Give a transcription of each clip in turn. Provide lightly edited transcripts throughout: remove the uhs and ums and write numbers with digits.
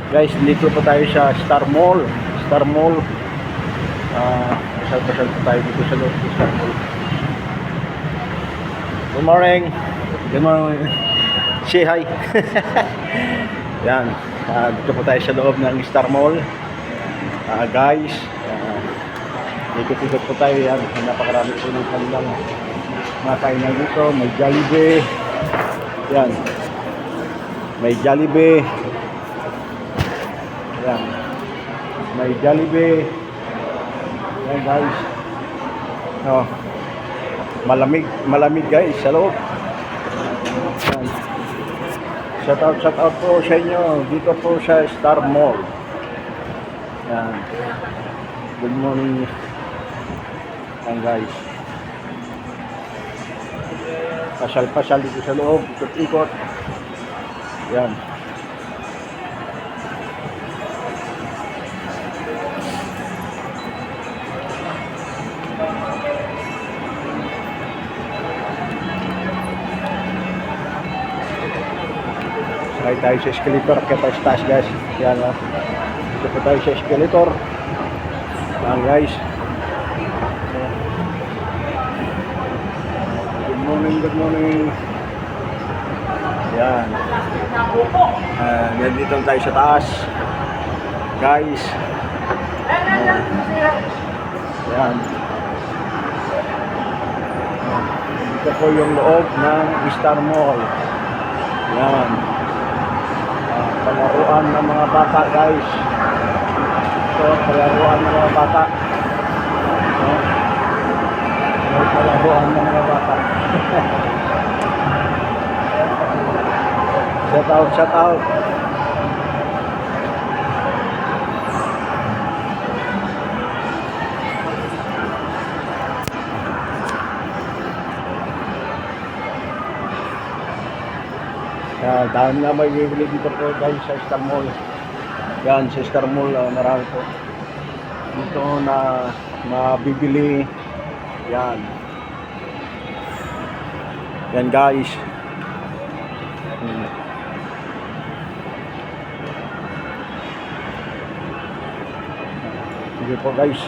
Guys, dito po tayo sa Star Mall. Star Mall. Pasal-pasal po tayo dito sa loob ng Star Mall. Good morning. Good morning. Say hi. Yan. Dito po tayo sa loob ng Star Mall. Guys, ikot-ikot po tayo yan. Napakarami po ng kanilang mga kainan dito. May Jollibee. Yan. May Jollibee. Yan. May Jollibee. Yan guys. Oh. Malamig guys sa loob. Yan. Shout out po sa inyo dito po sa Star Mall. Yan. Good morning. Yan guys. Pasal-pasal dito sa loob, ikot-ikot. Yan. Sakay tayo sa escalator, kaya tayo sa taas guys. Yan o. Dito po tayo sa escalator. Yan guys. Good morning, good morning. Yan. Nandito tayo sa taas. Guys. Yan. Ito po yung loob ng Star Mall. Yan. Palaruan ng mga bata guys. Ito, palaruan ng mga bata. Palaruan ng mga bata. Shout out. Dahil na may bibili dito po guys sa Star Mall. Yan, sa Star Mall marami po dito na mabibili. Yan. Yan guys. Sige po guys.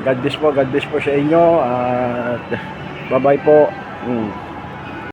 God bless po sa inyo. Bye bye po.